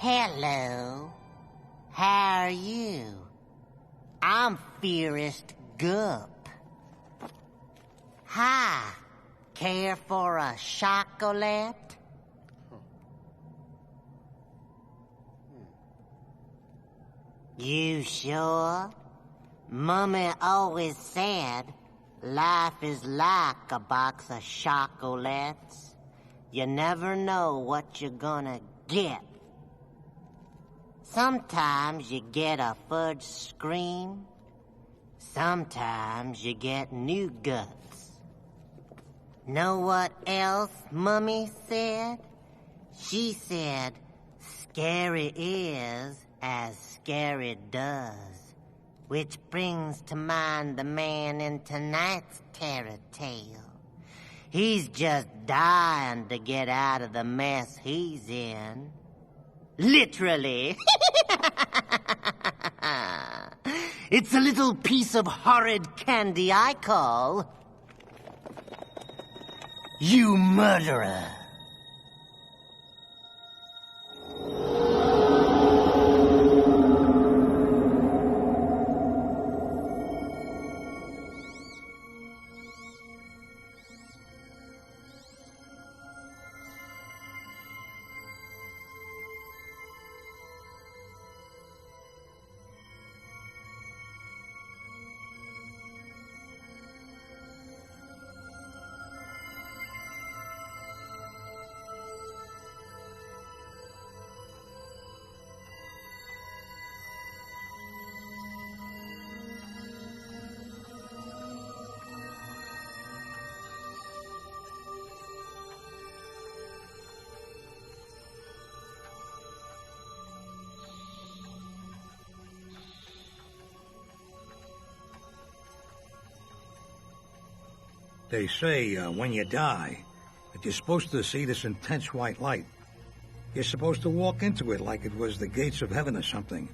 Hello. How are you? I'm Fearest Gup. Hi. Care for a chocolate? You sure? Mummy always said life is like a box of chocolates. You never know what you're gonna get. Sometimes you get a fudge scream. Sometimes you get new guts. Know what else Mummy said? She said, scary is as scary does. Which brings to mind the man in tonight's terror tale. He's just dying to get out of the mess he's in. Literally. It's a little piece of horrid candy I call... You murderer. They say when you die, that you're supposed to see this intense white light. You're supposed to walk into it like it was the gates of heaven or something.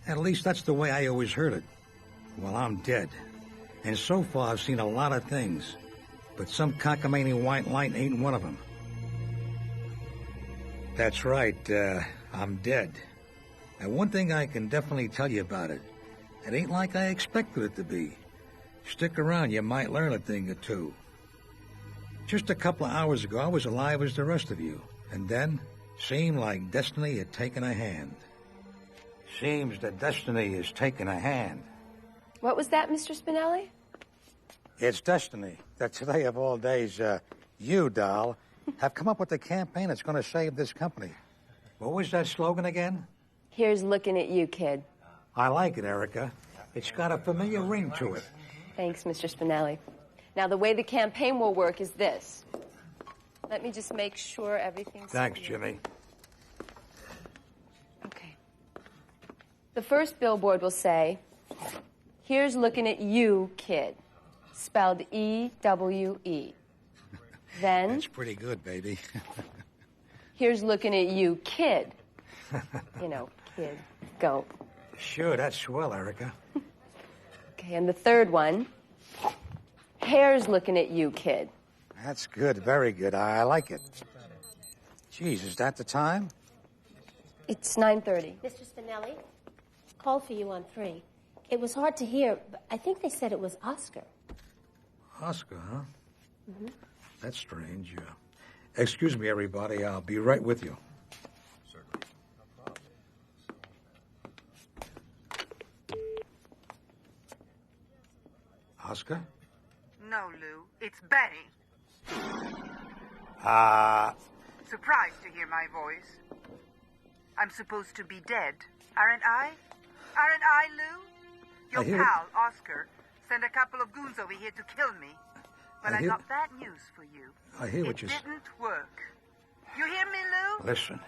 At least that's the way I always heard it. Well, I'm dead. And so far I've seen a lot of things. But some cockamamie white light ain't one of them. That's right, I'm dead. And one thing I can definitely tell you about it, it ain't like I expected it to be. Stick around, you might learn a thing or two. Just a couple of hours ago, I was alive as the rest of you. And then, seemed like destiny had taken a hand. Seems that destiny has taken a hand. What was that, Mr. Spinelli? It's destiny that today of all days, you, doll, have come up with a campaign that's going to save this company. What was that slogan again? Here's looking at you, kid. I like it, Erica. It's got a familiar ring to it. Thanks, Mr. Spinelli. Now, the way the campaign will work is this. Let me just make sure everything's... Thanks, Jimmy. Okay. The first billboard will say, here's looking at you, kid. Spelled E-W-E. Then... That's pretty good, baby. Here's looking at you, kid. You know, kid. Go. Sure, that's swell, Erica. Okay, and the third one, hair's looking at you, kid. That's good, very good. I like it. Geez, is that the time? It's 9:30. Mr. Spinelli, called for you on 3. It was hard to hear, but I think they said it was Oscar. Oscar, huh? Mm-hmm. That's strange. Excuse me, everybody. I'll be right with you. Oscar? No, Lou. It's Betty. Surprised to hear my voice. I'm supposed to be dead, aren't I? Aren't I, Lou? Your pal, Oscar, sent a couple of goons over here to kill me. But I got bad news for you. I hear what you say. It didn't work. You hear me, Lou? Listen.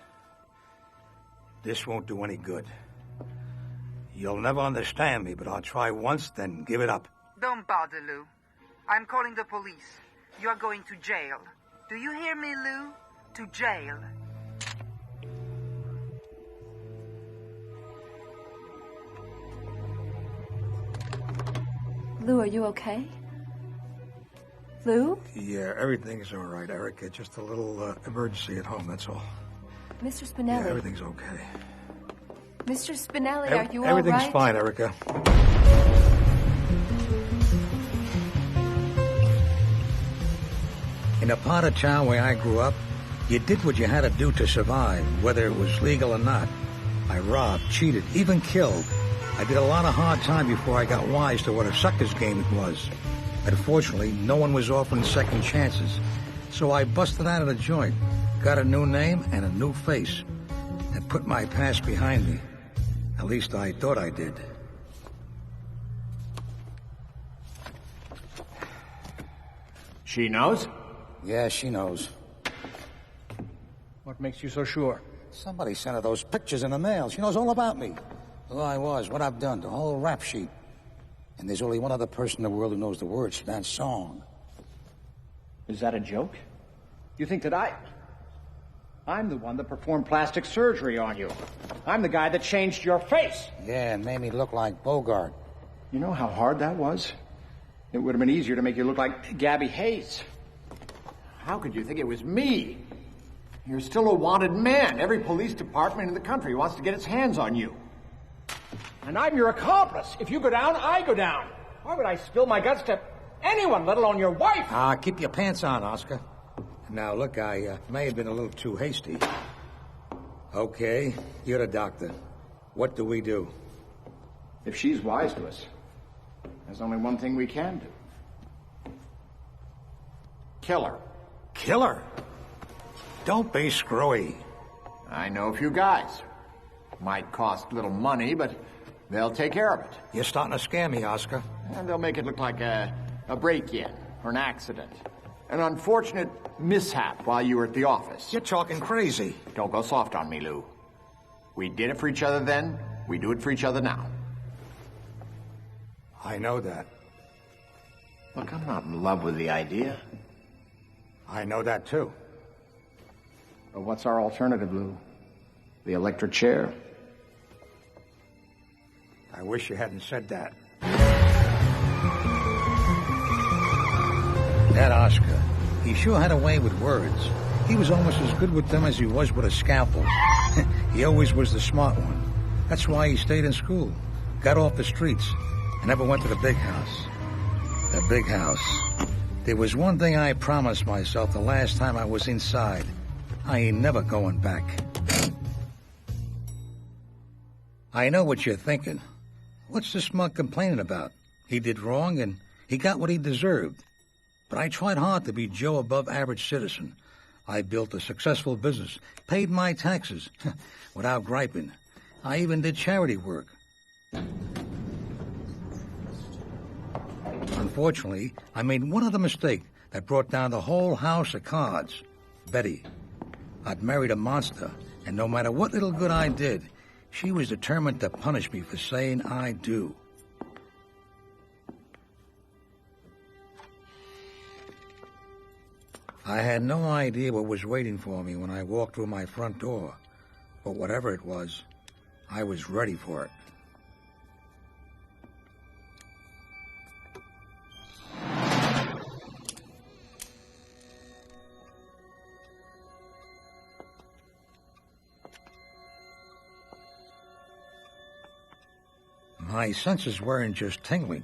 This won't do any good. You'll never understand me, but I'll try once, then give it up. Don't bother, Lou. I'm calling the police. You're going to jail. Do you hear me, Lou? To jail. Lou, are you okay? Lou? Yeah, everything's all right, Erica. Just a little emergency at home, that's all. Mr. Spinelli. Yeah, everything's okay. Mr. Spinelli, are you all right? Everything's fine, Erica. In the part of town where I grew up, you did what you had to do to survive, whether it was legal or not. I robbed, cheated, even killed. I did a lot of hard time before I got wise to what a sucker's game it was. Unfortunately, no one was offering second chances. So I busted out of the joint, got a new name and a new face, and put my past behind me. At least I thought I did. She knows? Yeah, she knows. What makes you so sure? Somebody sent her those pictures in the mail. She knows all about me. Who I was, what I've done, the whole rap sheet. And there's only one other person in the world who knows the words to that song. Is that a joke? You think that I'm the one that performed plastic surgery on you. I'm the guy that changed your face. Yeah, and made me look like Bogart. You know how hard that was? It would have been easier to make you look like Gabby Hayes. How could you think it was me? You're still a wanted man. Every police department in the country wants to get its hands on you. And I'm your accomplice. If you go down, I go down. Why would I spill my guts to anyone, let alone your wife? Keep your pants on, Oscar. Now, look, I may have been a little too hasty. Okay, you're the doctor. What do we do? If she's wise to us, there's only one thing we can do. Kill her. Kill her? Don't be screwy. I know a few guys. Might cost little money, but they'll take care of it. You're starting to scare me, Oscar. And they'll make it look like a break-in or an accident. An unfortunate mishap while you were at the office. You're talking crazy. Don't go soft on me, Lou. We did it for each other then. We do it for each other now. I know that. Look, I'm not in love with the idea. I know that, too. But what's our alternative, Lou? The electric chair? I wish you hadn't said that. That Oscar, he sure had a way with words. He was almost as good with them as he was with a scalpel. He always was the smart one. That's why he stayed in school, got off the streets, and never went to the big house. The big house. There was one thing I promised myself the last time I was inside. I ain't never going back. I know what you're thinking. What's the smug complaining about? He did wrong and he got what he deserved. But I tried hard to be Joe above average citizen. I built a successful business, paid my taxes, without griping. I even did charity work. Unfortunately, I made one other mistake that brought down the whole house of cards. Betty. I'd married a monster, and no matter what little good I did, she was determined to punish me for saying I do. I had no idea what was waiting for me when I walked through my front door, but whatever it was, I was ready for it. My senses weren't just tingling.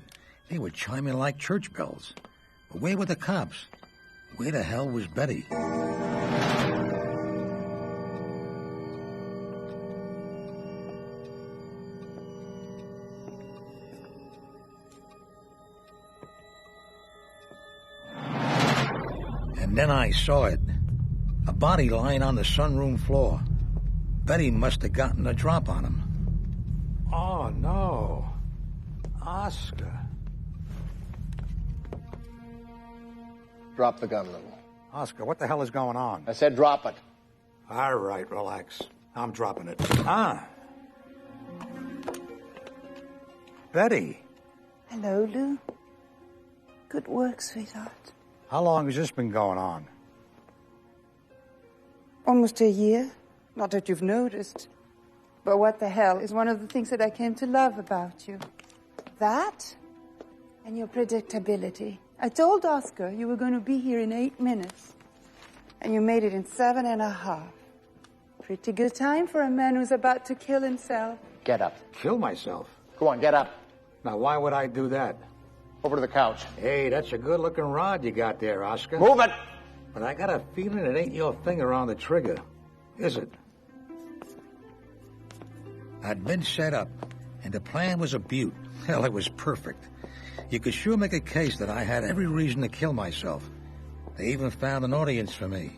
They were chiming like church bells. But where were the cops? Where the hell was Betty? And then I saw it. A body lying on the sunroom floor. Betty must have gotten a drop on him. Oh, no. Oscar. Drop the gun, Lou. Oscar, what the hell is going on? I said drop it. All right, relax. I'm dropping it. Betty. Hello, Lou. Good work, sweetheart. How long has this been going on? Almost a year. Not that you've noticed. But what the hell is one of the things that I came to love about you? That and your predictability. I told Oscar you were going to be here in 8 minutes. And you made it in 7.5. Pretty good time for a man who's about to kill himself. Get up. Kill myself? Go on, get up. Now, why would I do that? Over to the couch. Hey, that's a good-looking rod you got there, Oscar. Move it! But I got a feeling it ain't your finger on the trigger, is it? I'd been set up, and the plan was a beaut. Hell, it was perfect. You could sure make a case that I had every reason to kill myself. They even found an audience for me.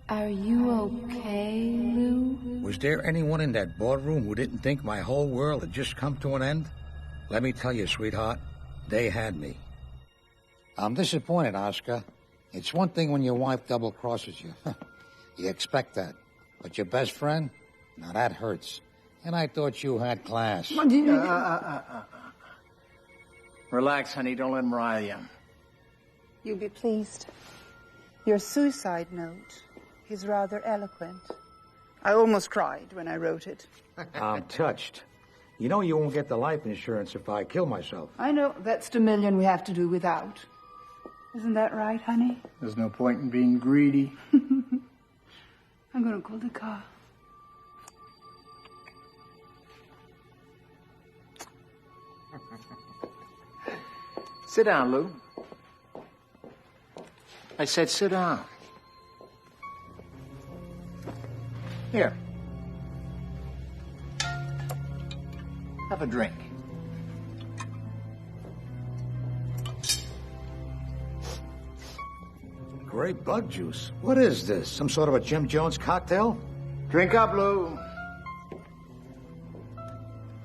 Are you okay, Lou? Was there anyone in that boardroom who didn't think my whole world had just come to an end? Let me tell you, sweetheart, they had me. I'm disappointed, Oscar. It's one thing when your wife double-crosses you. You expect that. But your best friend? Now that hurts. And I thought you had class. Relax, honey. Don't let him rile you. You'll be pleased. Your suicide note is rather eloquent. I almost cried when I wrote it. I'm touched. You know you won't get the life insurance if I kill myself. I know. That's the million we have to do without. Isn't that right, honey? There's no point in being greedy. I'm going to call the car. Sit down, Lou. I said sit down. Here. Have a drink. Great bug juice. What is this? Some sort of a Jim Jones cocktail? Drink up, Lou.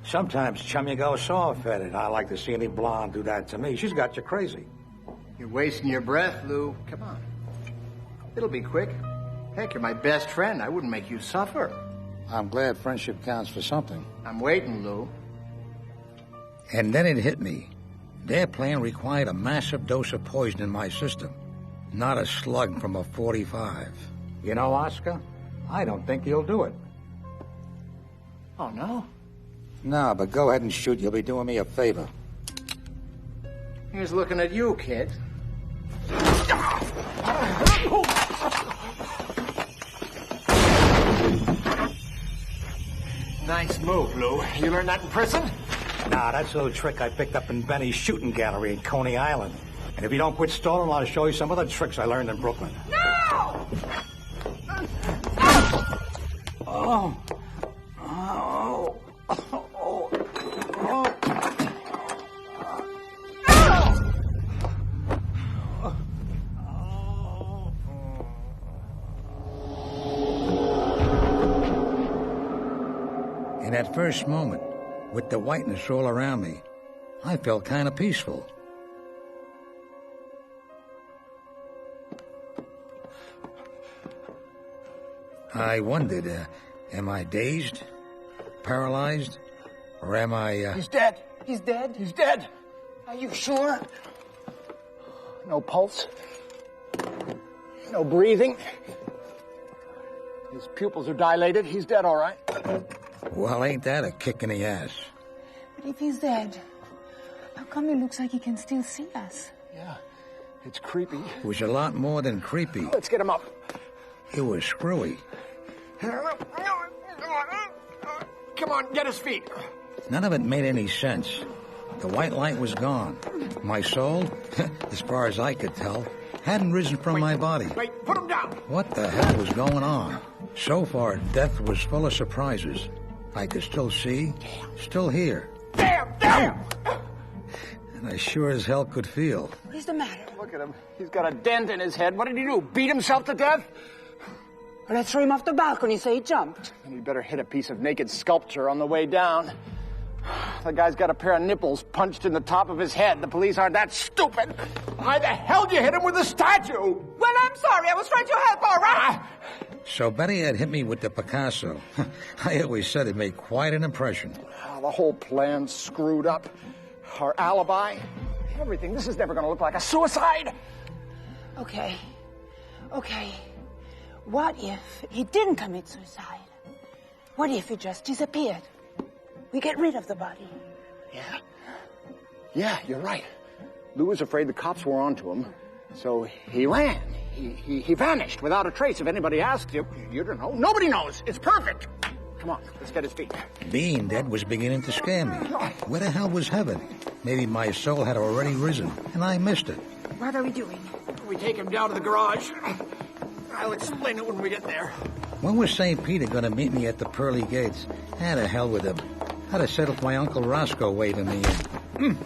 Sometimes, chum, you go soft-headed. I like to see any blonde do that to me. She's got you crazy. You're wasting your breath, Lou. Come on. It'll be quick. Heck, you're my best friend. I wouldn't make you suffer. I'm glad friendship counts for something. I'm waiting, Lou. And then it hit me. Their plan required a massive dose of poison in my system. Not a slug from a .45. You know, Oscar, I don't think you'll do it. Oh, no? No, but go ahead and shoot. You'll be doing me a favor. Here's looking at you, kid. Nice move, Lou. You learned that in prison? Nah, that's a little trick I picked up in Benny's shooting gallery in Coney Island. And if you don't quit stalling, I'll show you some other tricks I learned in Brooklyn. No! Oh. In that first moment, with the whiteness all around me, I felt kind of peaceful. I wondered, am I dazed, paralyzed, or am I, He's dead. He's dead. He's dead. Are you sure? No pulse. No breathing. His pupils are dilated. He's dead, all right. Well, ain't that a kick in the ass? But if he's dead, how come it looks like he can still see us? Yeah, it's creepy. It was a lot more than creepy. Let's get him up. It was screwy. Come on, get his feet. None of it made any sense. The white light was gone. My soul, as far as I could tell, hadn't risen from my body. Wait, put him down. What the hell was going on? So far, death was full of surprises. I could still see, still hear. Damn! And I sure as hell could feel. What's the matter? Look at him. He's got a dent in his head. What did he do? Beat himself to death? Well, let's throw him off the balcony so he jumped. And he better hit a piece of naked sculpture on the way down. The guy's got a pair of nipples punched in the top of his head. The police aren't that stupid. Why the hell did you hit him with a statue? Well, I'm sorry. I was trying to help, all right? So Betty had hit me with the Picasso. I always said it made quite an impression. The whole plan's screwed up. Our alibi, everything. This is never going to look like a suicide. Okay. What if he didn't commit suicide? What if he just disappeared? We get rid of the body. Yeah, you're right. Lou was afraid the cops were onto him. So he ran. He vanished without a trace. If anybody asks you, you don't know. Nobody knows. It's perfect. Come on, let's get his feet. Being dead was beginning to scare me. Where the hell was heaven? Maybe my soul had already risen, and I missed it. What are we doing? We take him down to the garage. I'll explain it when we get there. When was St. Peter going to meet me at the pearly gates? Ah, to hell with him. I'd have settled my Uncle Roscoe waving me in.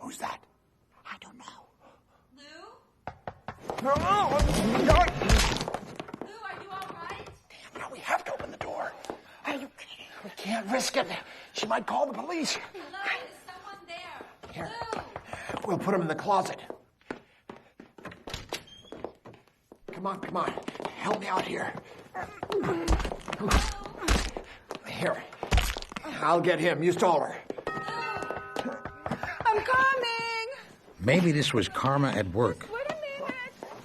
Who's that? I don't know. Lou? No! Lou, are you all right? Damn, now we have to open the door. Are you kidding? We can't risk it. She might call the police. Lou, is someone there? Here. Lou! We'll put him in the closet. Come on. Help me out here. Here. I'll get him. You stall her. I'm coming! Maybe this was karma at work. Wait a minute!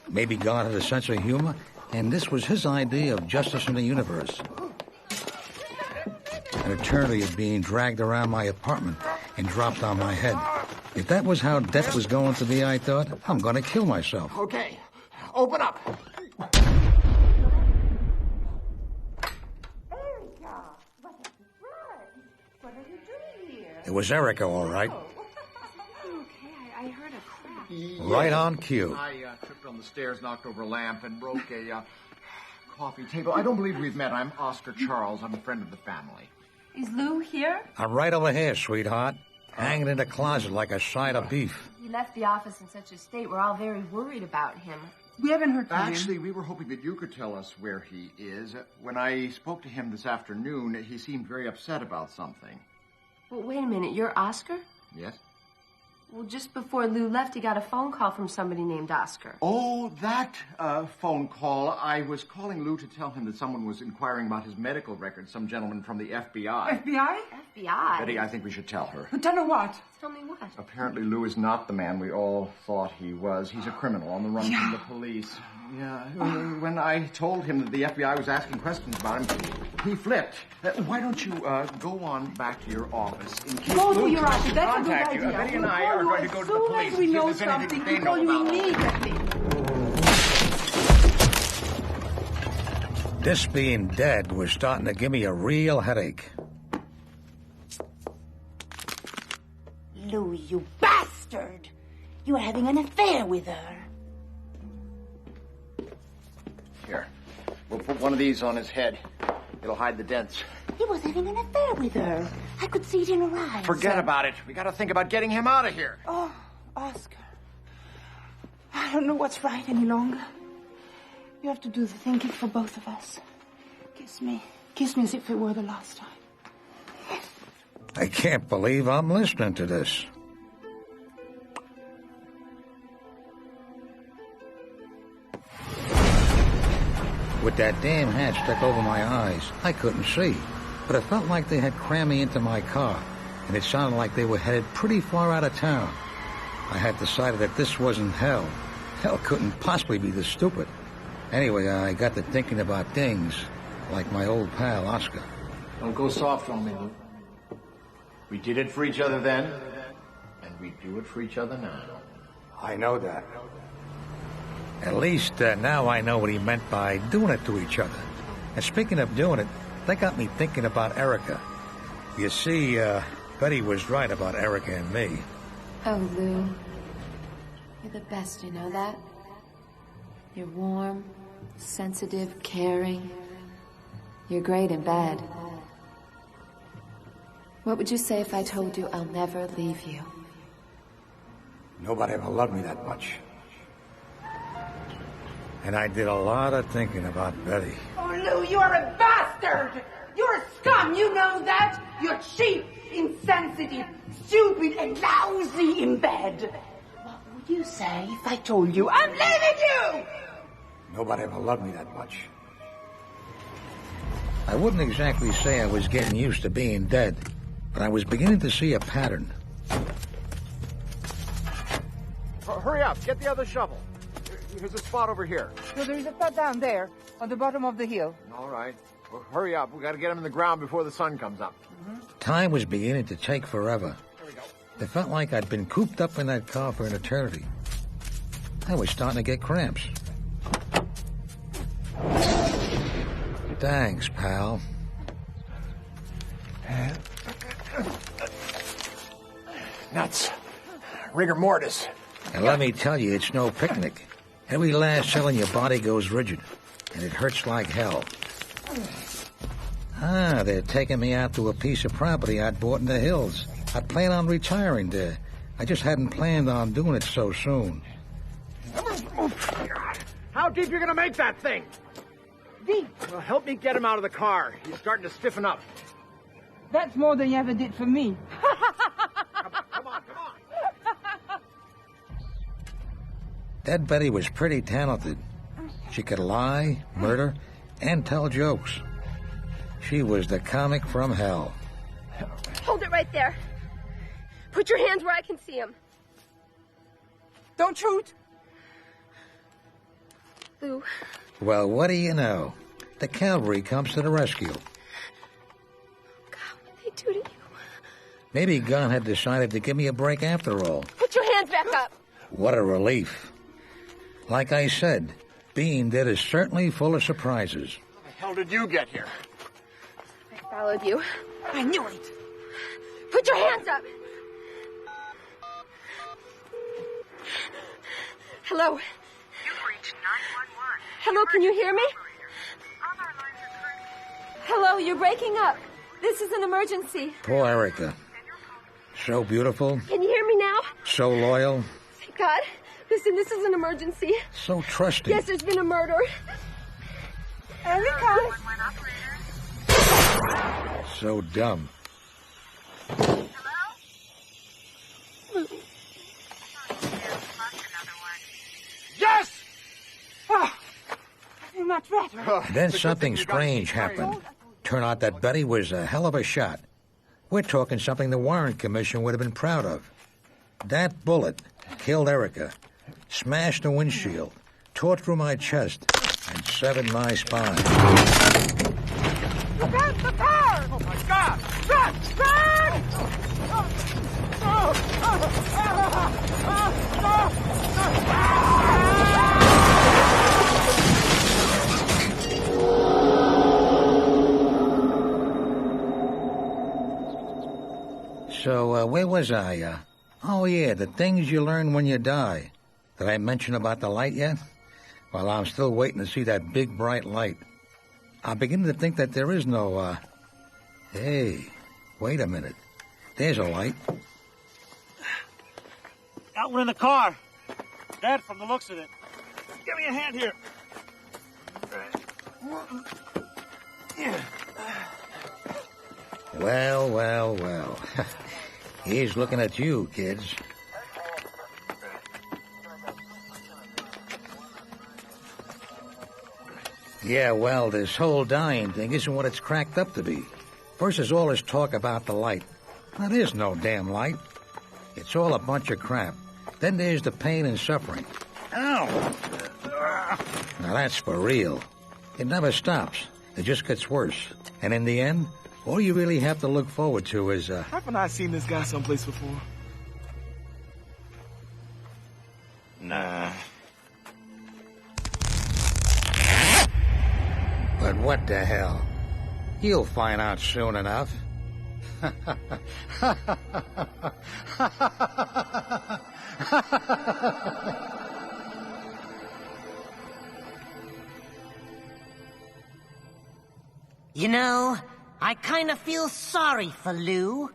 Maybe God had a sense of humor, and this was his idea of justice in the universe. An eternity of being dragged around my apartment and dropped on my head. If that was how death was going to be, I thought, I'm going to kill myself. Okay. Open up. It was Erica, all right. Okay, I heard a crack. Right on cue. I tripped on the stairs, knocked over a lamp, and broke a coffee table. I don't believe we've met. I'm Oscar Charles. I'm a friend of the family. Is Lou here? I'm right over here, sweetheart. Hanging in the closet like a side of beef. He left the office in such a state. We're all very worried about him. We haven't heard from him. Actually, we were hoping that you could tell us where he is. When I spoke to him this afternoon, he seemed very upset about something. Well, wait a minute. You're Oscar? Yes? Well, just before Lou left, he got a phone call from somebody named Oscar. Oh, that phone call. I was calling Lou to tell him that someone was inquiring about his medical records, some gentleman from the FBI. FBI? FBI? Betty, I think we should tell her. Tell her what? Tell me what? Apparently, Lou is not the man we all thought he was. He's a criminal on the run from the police. Yeah. When I told him that the FBI was asking questions about him, he flipped. Why don't you go on back to your office in case Go Lou to your tries office. to That's a good contact you. idea. Betty and I are going to go to the police. As soon as we and see know if there's anything something, they we call know you about him. immediately. This being dead was starting to give me a real headache. Lou, you bastard! You were having an affair with her. Here, we'll put one of these on his head. It'll hide the dents. He was having an affair with her. I could see it in her eyes. Forget about it. We got to think about getting him out of here. Oh, Oscar. I don't know what's right any longer. You have to do the thinking for both of us. Kiss me. Kiss me as if it were the last time. I can't believe I'm listening to this. With that damn hat stuck over my eyes, I couldn't see. But it felt like they had crammed me into my car, and it sounded like they were headed pretty far out of town. I had decided that this wasn't hell. Hell couldn't possibly be this stupid. Anyway, I got to thinking about things like my old pal, Oscar. Don't go soft on me, Lou. We did it for each other then, and we do it for each other now. I know that. At least now I know what he meant by doing it to each other. And speaking of doing it, that got me thinking about Erica. You see, Betty was right about Erica and me. Oh, Lou. You're the best, you know that? You're warm, sensitive, caring. You're great in bed. What would you say if I told you I'll never leave you? Nobody ever loved me that much. And I did a lot of thinking about Betty. Oh, Lou, you are a bastard! You're a scum, you know that? You're cheap, insensitive, stupid, and lousy in bed. What would you say if I told you I'm leaving you? Nobody ever loved me that much. I wouldn't exactly say I was getting used to being dead, but I was beginning to see a pattern. Hurry up, get the other shovel. There's a spot over here. So there is a spot down there, on the bottom of the hill. All right. Well, hurry up. We got to get him in the ground before the sun comes up. Time was beginning to take forever. There we go. It felt like I'd been cooped up in that car for an eternity. I was starting to get cramps. Thanks, pal. Nuts. Rigor mortis. And let me tell you, it's no picnic. Every last cell in your body goes rigid, and it hurts like hell. They're taking me out to a piece of property I'd bought in the hills. I'd planned on retiring there. I just hadn't planned on doing it so soon. How deep you gonna make that thing? Deep. Well, help me get him out of the car. He's starting to stiffen up. That's more than you ever did for me. Come on. That Betty was pretty talented. She could lie, murder, and tell jokes. She was the comic from hell. Hold it right there. Put your hands where I can see them. Don't shoot. Lou. Well, what do you know? The cavalry comes to the rescue. God, what did they do to you? Maybe Gunn had decided to give me a break after all. Put your hands back up. What a relief. Like I said, being dead is certainly full of surprises. How the hell did you get here? I followed you. I knew it. Put your hands up. Hello. You've reached 911. Hello, can you hear me? Other lines are currently... Hello, you're breaking up. This is an emergency. Poor Erica. So beautiful, Can you hear me now? so loyal, Thank God. Listen, this is an emergency. so trusting. Yes, there's been a murder. Erica. So dumb. Yes! Ah, I feel much better. Then something strange happened. Turned out that Betty was a hell of a shot. We're talking something the Warrant Commission would have been proud of. That bullet killed Erica, smashed the windshield, tore through my chest, and severed my spine. Look out, the car! Oh, my God! Run! So, where was I? Oh, yeah, the things you learn when you die. Did I mention about the light yet? Well, I'm still waiting to see that big, bright light. I'm beginning to think that there is no, Hey, wait a minute. There's a light. Got one in the car. Dead from the looks of it. Give me a hand here. Well. He's looking at you, kids. Yeah, well, this whole dying thing isn't what it's cracked up to be. First, there's all this talk about the light. Now, there's no damn light. It's all a bunch of crap. Then there's the pain and suffering. Ow! Now, that's for real. It never stops. It just gets worse. And in the end, all you really have to look forward to is, Haven't I seen this guy someplace before? Nah. But what the hell? You'll find out soon enough. You know, I kind of feel sorry for Lou.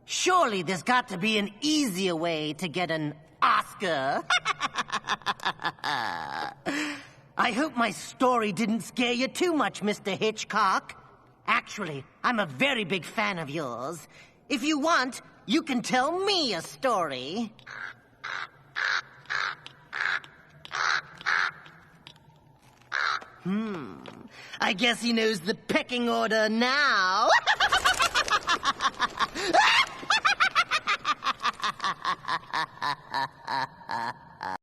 Surely there's got to be an easier way to get an Oscar. I hope my story didn't scare you too much, Mr. Hitchcock. Actually, I'm a very big fan of yours. If you want, you can tell me a story. I guess he knows the pecking order now.